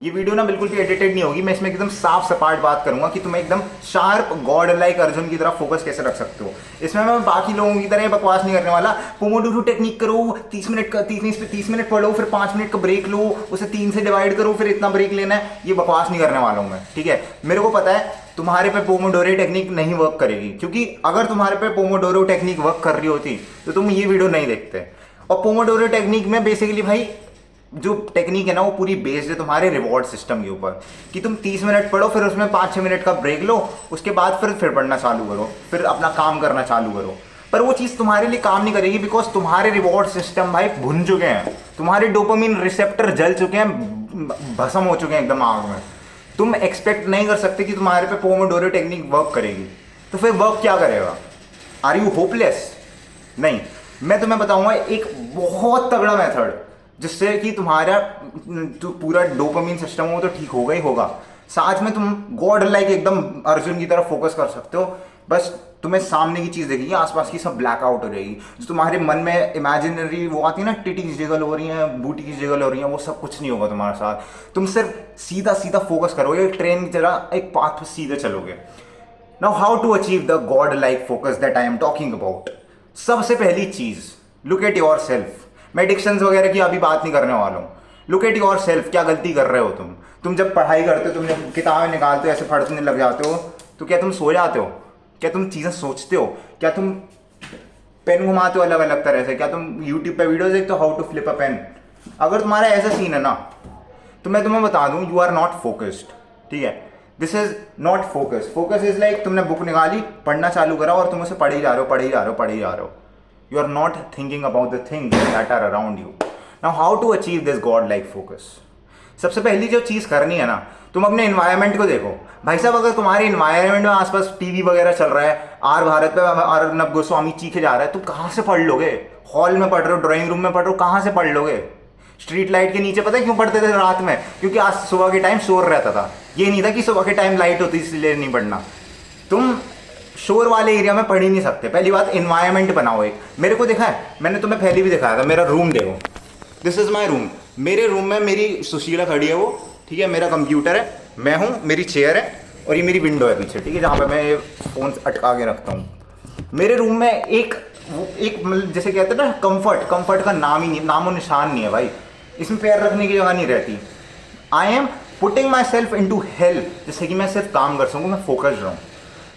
ये वीडियो ना बिल्कुल भी एडिटेड नहीं होगी। मैं इसमें एकदम साफ सपाट बात करूंगा कि तुम एकदम शार्प गॉड लाइक अर्जुन की तरह फोकस कैसे रख सकते हो। इसमें मैं बाकी लोगों की तरह बकवास नहीं करने वाला। पोमोडोरो टेक्निक करो, 30 मिनट का 30 मिनट पढ़ो, फिर 5 मिनट का ब्रेक लो, उसे 3 से डिवाइड करो, फिर इतना ब्रेक लेना है। ये बकवास नहीं करने वाला हूं मैं, ठीक है। मेरे को पता है तुम्हारे पे पोमोडोरो टेक्निक नहीं वर्क करेगी, क्योंकि अगर तुम्हारे पे पोमोडोरो टेक्निक वर्क कर रही होती तो तुम ये वीडियो नहीं देखते। और पोमोडोरो टेक्निक में बेसिकली भाई जो टेक्निक है ना वो पूरी बेस्ड है तुम्हारे रिवॉर्ड सिस्टम के ऊपर कि तुम 30 मिनट पढ़ो, फिर उसमें 5-6 मिनट का ब्रेक लो, उसके बाद फिर पढ़ना चालू करो, फिर अपना काम करना चालू करो। पर वो चीज़ तुम्हारे लिए काम नहीं करेगी, बिकॉज तुम्हारे रिवॉर्ड सिस्टम भाई भुन चुके हैं, तुम्हारे डोपामिन रिसेप्टर जल चुके हैं, भस्म हो चुके हैं एकदम आग में। तुम एक्सपेक्ट नहीं कर सकते कि तुम्हारे पे पोमोडोरो टेक्निक वर्क करेगी, तो फिर वर्क क्या करेगा? Are you hopeless? नहीं, मैं तुम्हें बताऊंगा एक बहुत तगड़ा मेथड जिससे कि तुम्हारा जो पूरा डोपामिन सिस्टम हो तो ठीक होगा ही होगा, साथ में तुम गॉड लाइक एकदम अर्जुन की तरफ फोकस कर सकते हो। बस तुम्हें सामने की चीज देखेगी, आसपास की सब ब्लैक आउट हो जाएगी। जो तुम्हारे मन में इमेजिनरी वो आती है ना, टिटी की जिगल हो रही है, बूटी की जिगल हो रही है, वो सब कुछ नहीं होगा तुम्हारे साथ। तुम सिर्फ सीधा सीधा फोकस करोगे, ट्रेन की तरह एक पाथ पर सीधे चलोगे। Now how to achieve the god like focus that I am talking about? सबसे पहली चीज, लुक एट योर सेल्फ। मैं डिक्शंस वगैरह की अभी बात नहीं करने वाला हूँ। Look at your self. क्या गलती कर रहे हो तुम जब पढ़ाई करते हो, तुम जब किताबें निकालते हो, ऐसे पढ़ने लग जाते हो, तो क्या तुम सो जाते हो? क्या तुम चीज़ें सोचते हो? क्या तुम पेन घुमाते हो अलग अलग तरह से? क्या तुम यूट्यूब पे वीडियोस देखते हो how to flip a pen? अगर तुम्हारा ऐसा सीन है ना, तो मैं तुम्हें बता दूं, यू आर नॉट फोकस्ड, ठीक है। This is not focus. Focus is like तुमने बुक निकाली, पढ़ना चालू करा और तुम उसे पढ़ ही जा रहे हो, पढ़ ही जा रहे हो, पढ़ ही जा रहे हो। You are not thinking about the things that are around you. Now how to achieve this God-like focus? सबसे पहली जो चीज़ करनी है ना, तुम अपने इन्वायरमेंट को देखो। भाई साहब, अगर तुम्हारे इन्वायरमेंट में आसपास टीवी वगैरह चल रहा है, आर भारत पे अर्नब गोस्वामी चीखे जा रहा है, तुम कहाँ से पढ़ लोगे? हॉल में पढ़ रहे हो, ड्राइंग रूम में पढ़ रहे हो, कहाँ से पढ़ लोगे? स्ट्रीट लाइट के नीचे पता है क्यों पढ़ते थे रात में? क्योंकि आज सुबह के टाइम शोर रहता था। ये नहीं था कि सुबह के टाइम लाइट होती इसलिए नहीं पढ़ना। तुम शोर वाले एरिया में पढ़ ही नहीं सकते। पहली बात, इन्वायरमेंट बनाओ एक। मेरे को देखा है, मैंने तुम्हें पहले भी दिखाया था, मेरा रूम देखो। This is my room. मेरे रूम में मेरी सुशीला खड़ी है, वो ठीक है, मेरा कंप्यूटर है, मैं हूँ, मेरी चेयर है, और ये मेरी विंडो है पीछे, ठीक है, जहाँ पे मैं ये फोन अटका के रखता हूँ। मेरे रूम में एक जैसे कहते हैं ना, कंफर्ट का नामो निशान नहीं है भाई। इसमें पैर रखने की जगह नहीं रहती। I am putting myself into help, जिससे कि मैं सिर्फ काम कर सकूँ, मैं फोकस्ड रहूँ।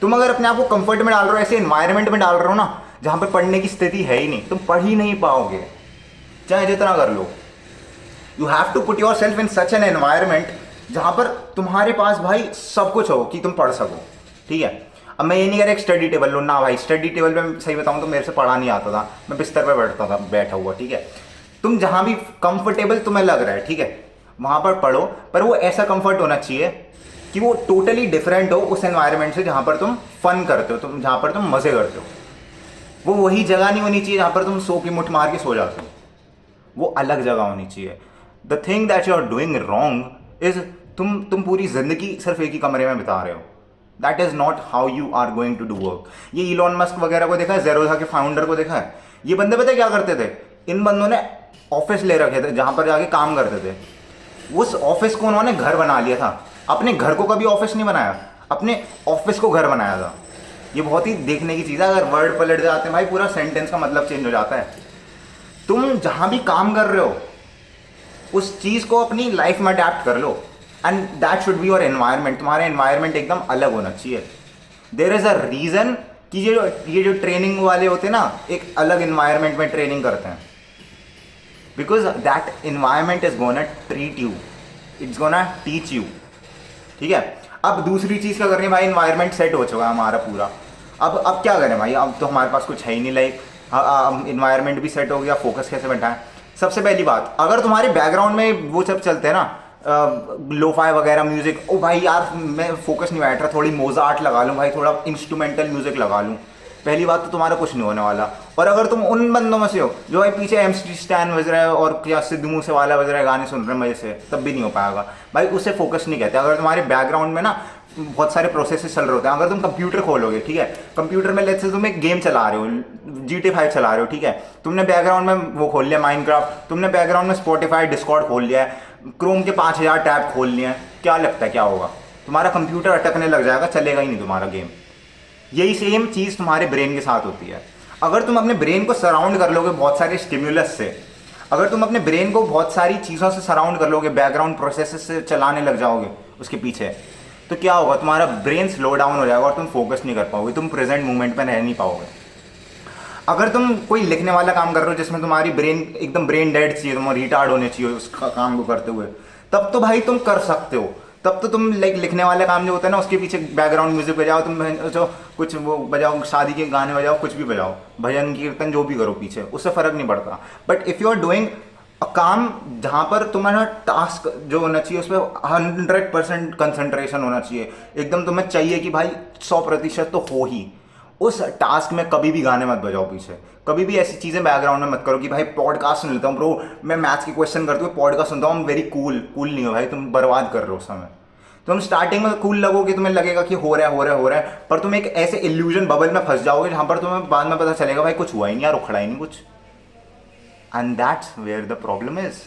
तुम अगर अपने आप को कंफर्ट में डाल रहे हो, ऐसे इन्वायरमेंट में डाल रहे हो ना जहाँ पर पढ़ने की स्थिति है ही नहीं, तुम पढ़ ही नहीं पाओगे चाहे जितना कर लो। You have to put yourself in such an environment जहाँ पर तुम्हारे पास भाई सब कुछ हो कि तुम पढ़ सको, ठीक है। अब मैं ये नहीं कह रहा एक स्टडी टेबल लो ना भाई। स्टडी टेबल पे सही बताऊँ तो मेरे से पढ़ा नहीं आता था, मैं बिस्तर पे बैठता था, बैठा हुआ, ठीक है। तुम जहाँ भी कंफर्टेबल तुम्हें लग रहा है, ठीक है, वहाँ पर पढ़ो, पर वो ऐसा कंफर्ट होना चाहिए कि वो टोटली डिफरेंट हो उस एनवायरनमेंट से जहाँ पर तुम फन करते हो, तुम जहाँ पर तुम मज़े करते हो। वो वही जगह नहीं होनी चाहिए जहाँ पर तुम सो की मुठ मार के सो जाते हो। वो अलग जगह होनी चाहिए। The thing that you are doing wrong is तुम पूरी जिंदगी सिर्फ एक ही कमरे में बिता रहे हो। That is not how you are going to do work. ये इलॉन मस्क वगैरह को देखा है, जेरोधा के फाउंडर को देखा है। ये बंदे पता है क्या करते थे? इन बंदों ने ऑफिस ले रखे थे जहाँ पर जाके काम करते थे। उस ऑफिस को उन्होंने घर बना लिया था। अपने घर को कभी ऑफिस नहीं बनाया, अपने ऑफिस को घर बनाया था। ये बहुत ही देखने की चीज़ है। अगर वर्ड पलट जाते हैं भाई, पूरा सेंटेंस का मतलब चेंज हो जाता है। तुम जहाँ भी काम कर रहे हो उस चीज़ को अपनी लाइफ में अडेप्ट कर लो, and that should be your environment. तुम्हारा एनवायरनमेंट एकदम अलग होना चाहिए। देयर इज़ अ रीज़न कि ये जो ट्रेनिंग वाले होते हैं ना, एक अलग एनवायरनमेंट में ट्रेनिंग करते हैं, because that environment is gonna treat you, it's gonna teach you, ठीक है। अब दूसरी चीज़ क्या करनी है भाई, इन्वायरमेंट सेट हो चुका है हमारा पूरा। अब क्या करें भाई, अब तो हमारे पास कुछ है ही नहीं। लाइक इन्वायरमेंट भी सेट हो गया, फोकस कैसे बैठाएं? सबसे पहली बात, अगर तुम्हारे बैकग्राउंड में वो सब चलते हैं ना, लोफाई वगैरह म्यूजिक, ओ भाई यार मैं फोकस नहीं बैठ रहा, थोड़ी मोजार्ट लगा लूँ भाई, थोड़ा इंस्ट्रूमेंटल म्यूजिक लगा लूँ, पहली बात तो तुम्हारा कुछ नहीं होने वाला। और अगर तुम उन बंदों में से हो जो भाई पीछे MC स्टैन बज रहा है और क्या सिद्धू मूसेवाला बज रहा है, गाने सुन रहे हैं मजे से, तब भी नहीं हो पाएगा भाई। उसे फोकस नहीं कहते। अगर तुम्हारे बैकग्राउंड में ना बहुत सारे प्रोसेसेस चल रहे होते हैं, अगर तुम कंप्यूटर खोलोगे, ठीक है, कंप्यूटर में लेट्स से तुम एक गेम चला रहे हो, GTA 5 चला रहे हो, ठीक है, तुमने बैकग्राउंड में वो खोल लिया माइनक्राफ्ट, तुमने बैकग्राउंड में स्पॉटिफाई डिस्कॉर्ड खोल लिया है, क्रोम के 5000 टैब खोल लिए हैं, क्या लगता है क्या होगा? तुम्हारा कंप्यूटर अटकने लग जाएगा, चलेगा ही नहीं तुम्हारा गेम। यही सेम चीज़ तुम्हारे ब्रेन के साथ होती है। अगर तुम अपने ब्रेन को सराउंड कर लोगे बहुत सारे स्टिम्युलस से, अगर तुम अपने ब्रेन को बहुत सारी चीज़ों से सराउंड कर लोगे, बैकग्राउंड प्रोसेसेस से चलाने लग जाओगे उसके पीछे, तो क्या होगा? तुम्हारा ब्रेन स्लो डाउन हो जाएगा और तुम फोकस नहीं कर पाओगे, तुम प्रेजेंट मोमेंट में रह नहीं पाओगे। अगर तुम कोई लिखने वाला काम कर रहे हो जिसमें तुम्हारी ब्रेन एकदम ब्रेन डेड चाहिए, तुम रिटार्ड होने चाहिए उस काम को करते हुए, तब तो भाई तुम कर सकते हो। तब तो तुम लाइक लिखने वाला काम जो होता है ना, उसके पीछे बैकग्राउंड म्यूजिक बजाओ, तुम जो कुछ वो बजाओ, शादी के गाने बजाओ, कुछ भी बजाओ, भजन कीर्तन जो भी करो पीछे, उससे फर्क नहीं पड़ता। But if you are doing a काम जहाँ पर तुम्हारा टास्क जो होना चाहिए उस पर 100% कंसंट्रेशन होना चाहिए, एकदम तुम्हें चाहिए कि भाई 100% तो हो ही, उस टास्क में कभी भी गाने मत बजाओ पीछे, कभी भी ऐसी चीज़ें बैकग्राउंड में मत करो कि भाई पॉडकास्ट सुन लेता हूँ ब्रो, मैं मैथ्स के क्वेश्चन करते हुए पॉडकास्ट सुनता हूँ, वेरी कूल। कूल नहीं हो भाई, तुम बर्बाद कर रहे हो उस समय। तुम स्टार्टिंग में कूल लगोगे, तुम्हें लगेगा कि हो रहा है हो रहा है हो रहा है, पर तुम एक ऐसे इल्यूजन बबल में फंस जाओगे जहाँ पर तुम्हें बाद में पता चलेगा भाई कुछ हुआ ही नहीं यार, उखड़ा ही नहीं कुछ। And that's where the problem is.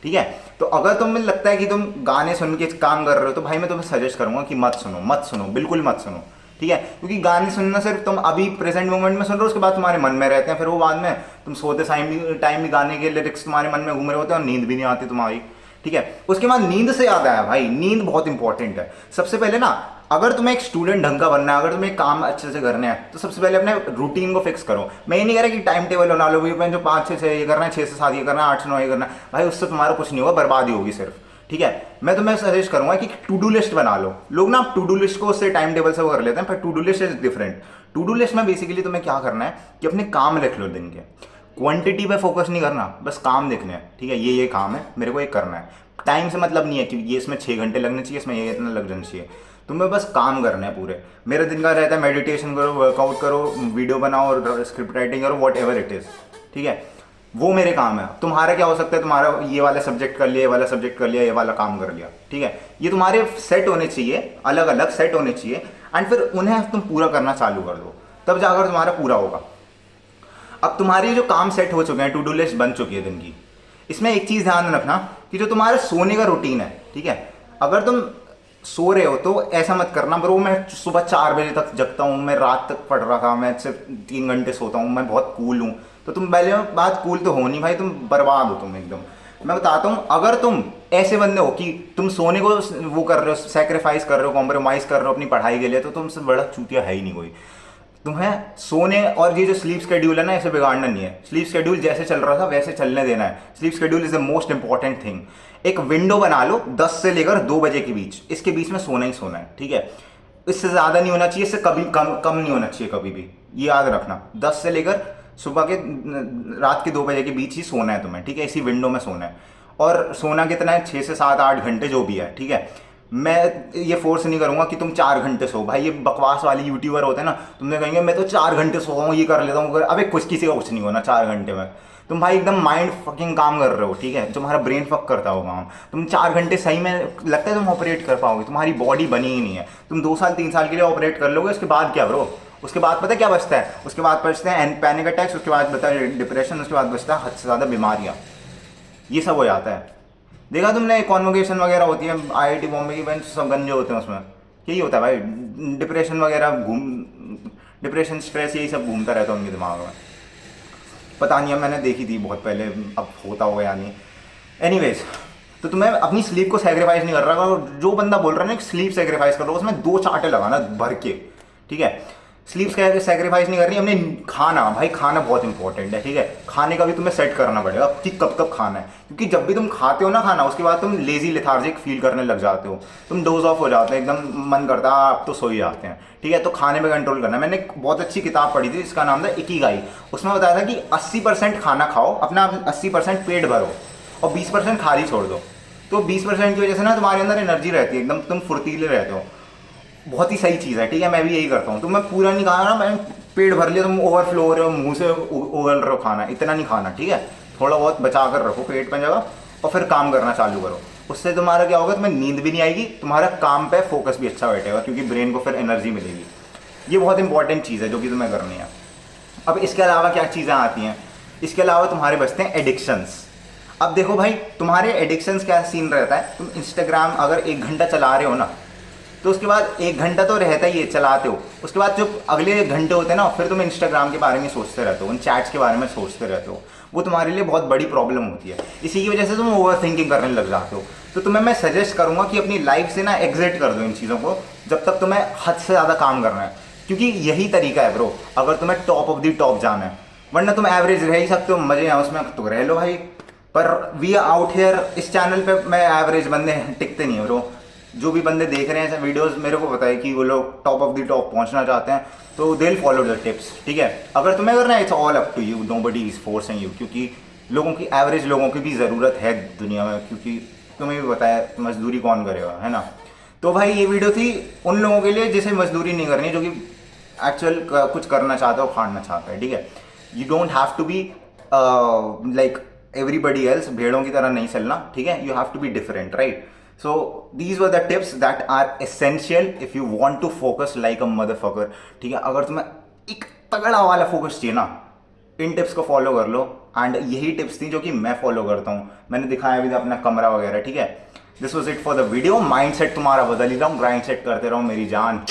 ठीक है, तो अगर तुम्हें लगता है कि तुम गाने सुन के काम कर रहे हो, तो भाई मैं तुम्हें सजेस्ट करूंगा कि मत सुनो, मत सुनो, बिल्कुल मत सुनो। ठीक है, क्योंकि गाने सुनना सिर्फ तुम अभी प्रेजेंट मोमेंट में सुन रहे हो, उसके बाद तुम्हारे मन में रहते हैं, फिर वो बाद में तुम सोते टाइम भी गाने के लिरिक्स तुम्हारे मन में घूम रहे होते हैं और नींद भी नहीं आती तुम्हारी। ठीक है, उसके बाद नींद से याद आया भाई, नींद बहुत इंपॉर्टेंट है। सबसे पहले ना, अगर तुम्हें एक स्टूडेंट ढंग का बनना है, अगर तुम्हें काम अच्छे से करना है, तो सबसे पहले अपने रूटीन को फिक्स करो। मैं ये नहीं कह रहा कि टाइम टेबल बना लो, जो 5 से ये करना है, 6 से 7 ये करना है, 8 से 9 ये करना है, भाई उससे तुम्हारा कुछ नहीं होगा, बर्बादी होगी सिर्फ। ठीक है, मैं तुम्हें सजेस्ट करूंगा कि टू डू लिस्ट बना लो। लोग ना टू डू लिस्ट को उससे टाइम टेबल से वो कर लेते हैं, पर to do list is different. To do list में बेसिकली तुम्हें क्या करना है कि अपने काम लिख लो दिन के, क्वांटिटी पे फोकस नहीं करना, बस काम देखने हैं। ठीक है, ये काम है, मेरे को ये करना है। टाइम से मतलब नहीं है कि ये इसमें 6 घंटे लगने चाहिए, इसमें ये इतना लग जाना चाहिए, तुम्हें बस काम करना है पूरे। मेरे दिन का रहता है मेडिटेशन करो, वर्कआउट करो, वीडियो बनाओ और स्क्रिप्ट राइटिंग करो, वॉट एवर इट इज़। ठीक है, वो मेरे काम है। तुम्हारा क्या हो सकता है? तुम्हारा ये वाला सब्जेक्ट कर लिया, ये वाला सब्जेक्ट कर लिया, ये वाला काम कर लिया। ठीक है, ये तुम्हारे सेट होने चाहिए, अलग अलग सेट होने चाहिए, एंड फिर उन्हें तुम पूरा करना चालू कर दो, तब जाकर तुम्हारा पूरा होगा। अब तुम्हारी जो काम सेट हो चुके हैं, टू डू लिस्ट बन चुकी है दिन की, इसमें एक चीज़ ध्यान रखना कि जो तुम्हारा सोने का रूटीन है, ठीक है, अगर तुम सो रहे हो तो ऐसा मत करना ब्रो मैं सुबह 4 बजे तक जगता हूँ, मैं रात तक पढ़ रहा था, मैं सिर्फ 3 घंटे सोता हूँ, मैं बहुत कूल हूँ। तो तुम पहले बात कूल तो हो नहीं भाई, तुम बर्बाद हो तुम एकदम। मैं बताता हूँ, अगर तुम ऐसे बंदे हो कि तुम सोने को वो कर रहे हो, सेक्रीफाइस कर रहे हो, कॉम्प्रोमाइज़ कर रहे हो अपनी पढ़ाई के लिए, तो तुमसे बड़ा चूतिया है ही नहीं कोई। तुम्हें सोने और ये जो स्लीप शेड्यूल है ना, इसे बिगाड़ना नहीं है। स्लीप शेड्यूल जैसे चल रहा था वैसे चलने देना है। Sleep schedule is the most important thing. एक विंडो बना लो 10 से लेकर 2 बजे के बीच, इसके बीच में सोना ही सोना है। ठीक है, इससे ज़्यादा नहीं होना चाहिए, इससे कभी कम नहीं होना चाहिए कभी भी, ये याद रखना। 10 से लेकर सुबह के रात के 2 बजे के बीच ही सोना है तुम्हें। ठीक है, इसी विंडो में सोना है। और सोना कितना है? 6 से 7-8 घंटे जो भी है। ठीक है, मैं ये फोर्स नहीं करूंगा कि तुम 4 घंटे सो। भाई ये बकवास वाले यूट्यूबर होते हैं ना, तुमने कहेंगे मैं तो 4 घंटे सो हूँ, ये कर लेता हूँ। अबे कुछ किसी का कुछ नहीं होना 4 घंटे में। तुम भाई एकदम माइंड फकिंग काम कर रहे हो। ठीक है, तुम्हारा ब्रेन फक करता हो काम। तुम 4 घंटे सही में लगता है तुम ऑपरेट कर पाओगे? तुम्हारी बॉडी बनी ही नहीं है। तुम 2 साल 3 साल के लिए ऑपरेट कर लोगे, उसके बाद क्या ब्रो? उसके बाद पता है क्या बचता है? उसके बाद बचते हैं पैनिक अटैक्स, उसके बाद बचता है डिप्रेशन, उसके बाद बचता है हद से ज़्यादा बीमारियाँ। ये सब हो जाता है। देखा तुमने कॉन्वोकेशन वगैरह होती है IIT बॉम्बे की, बेंच सब गंजे होते हैं, उसमें यही होता है भाई। डिप्रेशन वगैरह डिप्रेशन स्ट्रेस यही सब घूमता रहता है उनके दिमाग में। पता नहीं है, मैंने देखी थी बहुत पहले, अब होता होगा या नहीं। एनीवेज, तो तुम्हें अपनी स्लीप को सेक्रीफाइस नहीं कर रहा। जो बंदा बोल रहा है ना स्लीप सेक्रीफाइस कर लो, उसमें 2 चांटे लगाना भर के। ठीक है, स्लीप सेक्रीफाइस नहीं करनी हमने। खाना, भाई खाना बहुत इंपॉर्टेंट है। ठीक है, खाने का भी तुम्हें सेट करना पड़ेगा कि कब कब खाना है, क्योंकि जब भी तुम खाते हो ना खाना, उसके बाद तुम लेजी लेथार्जिक फील करने लग जाते हो, तुम डोज ऑफ हो जाते हो, एकदम मन करता है अब तो सो ही जाते हैं। ठीक है, तो खाने पे कंट्रोल करना। मैंने एक बहुत अच्छी किताब पढ़ी थी जिसका नाम था इकिगाई। उसमें बताया था कि 80% खाना खाओ, अपना 80% पेट भरो और 20% खाली छोड़ दो। तो 20% की वजह से ना तुम्हारे अंदर एनर्जी रहती है, एकदम तुम फुर्तीले रहते हो। बहुत ही सही चीज़ है। ठीक है, मैं भी यही करता हूँ। तो मैं पूरा नहीं खाना ना, मैं पेट भर लिया, तुम ओवरफ्लो हो रहे हो, मुंह से उगल रहे हो खाना, इतना नहीं खाना। ठीक है, थोड़ा बहुत बचा कर रखो पेट में जगह, और फिर काम करना चालू करो। उससे तुम्हारा क्या होगा? तुम्हें नींद भी नहीं आएगी, तुम्हारा काम पे फोकस भी अच्छा बैठेगा, क्योंकि ब्रेन को फिर एनर्जी मिलेगी। ये बहुत इंपॉर्टेंट चीज़ है जो कि तुम्हें करनी है। अब इसके अलावा क्या चीज़ें आती हैं? इसके अलावा तुम्हारे बचते हैं एडिक्शंस। अब देखो भाई, तुम्हारे एडिक्शंस क्या सीन रहता है, तुम इंस्टाग्राम अगर 1 घंटा चला रहे हो ना, तो उसके बाद 1 घंटा तो रहता ही है चलाते हो, उसके बाद जो अगले घंटे होते हैं ना, फिर तुम इंस्टाग्राम के बारे में सोचते रहते हो, उन चैट्स के बारे में सोचते रहते हो। वो तुम्हारे लिए बहुत बड़ी प्रॉब्लम होती है। इसी की वजह से तुम ओवर थिंकिंग करने लग जाते हो। तो तुम्हें मैं सजेस्ट करूंगा कि अपनी लाइफ से ना एग्जिट कर दो इन चीज़ों को, जब तक तुम्हें हद से ज़्यादा काम करना है, क्योंकि यही तरीका है ब्रो, अगर तुम्हें टॉप ऑफ द टॉप जाना है। वरना तुम एवरेज रह ही सकते हो, मजे हैं उसमें तो रह लो भाई। पर वी आउट हेयर, इस चैनल पे मैं एवरेज बंदे टिकते नहीं हो ब्रो। जो भी बंदे देख रहे हैं वीडियोस, मेरे को पता है कि वो लोग टॉप ऑफ द टॉप पहुंचना चाहते हैं, तो they will follow the tips. ठीक है, अगर तुम्हें करना है, it's all up to you, nobody is forcing you, क्योंकि लोगों की, एवरेज लोगों की भी ज़रूरत है दुनिया में, क्योंकि तुम्हें भी पता है मजदूरी कौन करेगा, है ना। तो भाई ये वीडियो थी उन लोगों के लिए जिसे मजदूरी नहीं करनी, जो कि एक्चुअल कुछ करना चाहता है, उखाड़ना चाहता है। ठीक है, you don't have to be like everybody else, भेड़ों की तरह नहीं चलना। ठीक है, you have to be different, right. So these were the tips that are essential if you want to focus like a motherfucker. ठीक है, अगर तुम्हें एक तगड़ा वाला फोकस चाहिए ना, इन टिप्स को फॉलो कर लो। एंड यही टिप्स थी जो कि मैं फॉलो करता हूँ, मैंने दिखाया भी था अपना कमरा वगैरह। ठीक है, this was it for the video. Mind set तुम्हारा बदल ही रहा हूँ, ग्राइंड सेट करते रहो मेरी जान।